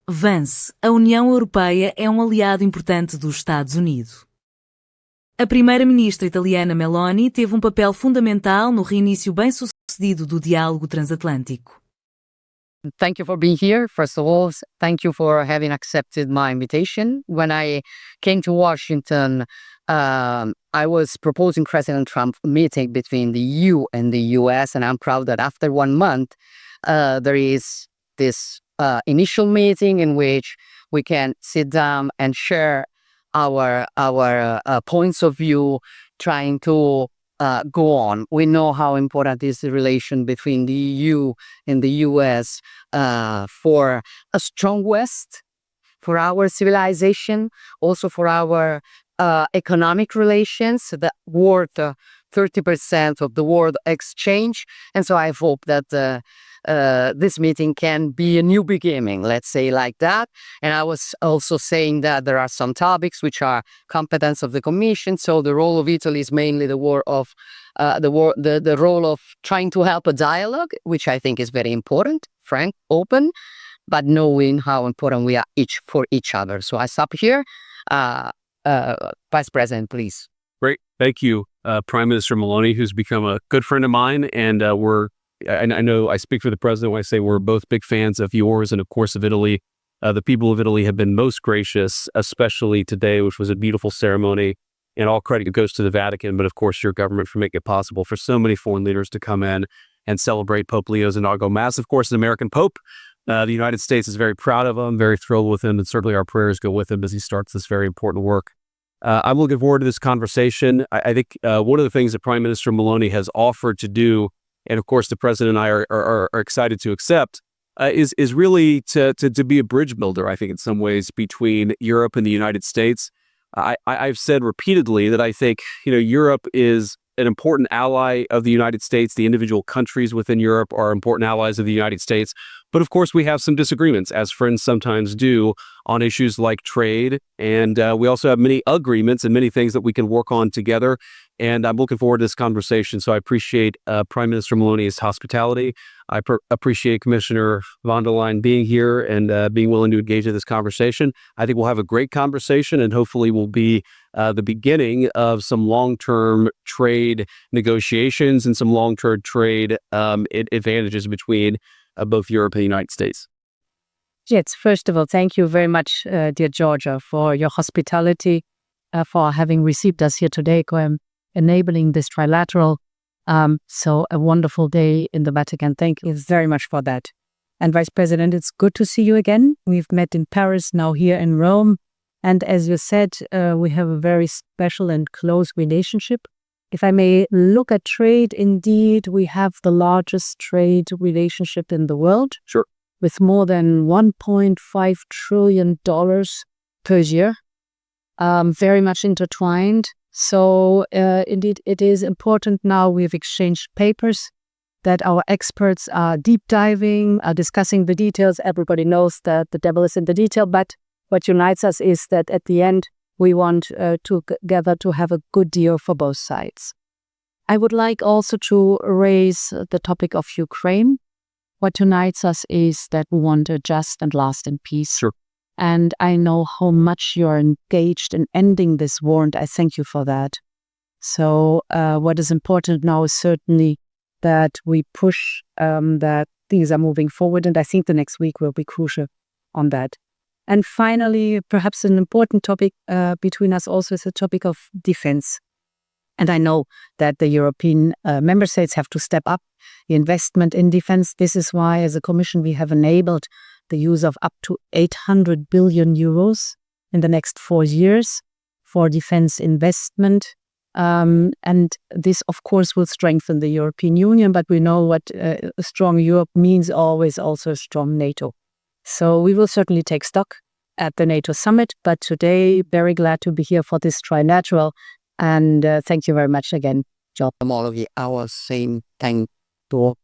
Vance, a União Europeia é um aliado importante dos Estados Unidos. A primeira-ministra italiana Meloni teve um papel fundamental no reinício bem-sucedido do diálogo transatlântico. Thank you for being here. First of all, thank you for having accepted my invitation. When I came to Washington, I was proposing President Trump a meeting between the EU and the US, and I'm proud that after 1 month, there is this initial meeting in which we can sit down and share our points of view, trying to go on. We know how important is the relation between the EU and the US for a strong West, for our civilization, also for our economic relations that worth 30% of the world exchange. And so I hope that this meeting can be a new beginning, let's say like that. And I was also saying that there are some topics which are competence of the Commission. So the role of Italy is mainly the role of trying to help a dialogue, which I think is very important, frank, open, but knowing how important we are for each other. So I stop here. Vice President, please. Great. Thank you, Prime Minister Meloni, who's become a good friend of mine. And I know I speak for the president when I say we're both big fans of yours and, of course, of Italy. The people of Italy have been most gracious, especially today, which was a beautiful ceremony. And all credit goes to the Vatican, but, of course, your government for making it possible for so many foreign leaders to come in and celebrate Pope Leo's inaugural Mass. Of course, an American Pope. The United States is very proud of him, very thrilled with him, and certainly our prayers go with him as he starts this very important work. I'm looking forward to this conversation. I think one of the things that Prime Minister Meloni has offered to do, and of course the President and I are excited to accept, is really to be a bridge builder, I think, in some ways, between Europe and the United States. I've said repeatedly that I think, Europe is an important ally of the United States. The individual countries within Europe are important allies of the United States. But of course, we have some disagreements, as friends sometimes do, on issues like trade. And we also have many agreements and many things that we can work on together. And I'm looking forward to this conversation. So I appreciate Prime Minister Meloni's hospitality. I appreciate Commissioner von der Leyen being here and being willing to engage in this conversation. I think we'll have a great conversation and hopefully will be the beginning of some long-term trade negotiations and some long-term trade advantages between both Europe and the United States. Yes, first of all, thank you very much, dear Giorgia, for your hospitality, for having received us here today, enabling this trilateral. So a wonderful day in the Vatican. Thank you very much for that. And Vice President, it's good to see you again. We've met in Paris, now here in Rome. And as you said, we have a very special and close relationship. If I may look at trade, indeed, we have the largest trade relationship in the world. Sure. With more than $1.5 trillion per year, very much intertwined. So indeed, it is important now. We've exchanged papers that our experts are deep diving, are discussing the details. Everybody knows that the devil is in the detail, but what unites us is that at the end, we want together to have a good deal for both sides. I would like also to raise the topic of Ukraine. What unites us is that we want a just and lasting peace. Sure. And I know how much you're engaged in ending this war, and I thank you for that. So what is important now is certainly that we push that things are moving forward, and I think the next week will be crucial on that. And finally, perhaps an important topic between us also is the topic of defense. And I know that the European member states have to step up the investment in defense. This is why, as a Commission, we have enabled the use of up to 800 billion euros in the next 4 years for defense investment. And this, of course, will strengthen the European Union, but we know what a strong Europe means always also a strong NATO. So we will certainly take stock at the NATO summit, but today, very glad to be here for this trilateral. And thank you very much again, John. All of you, our same thank to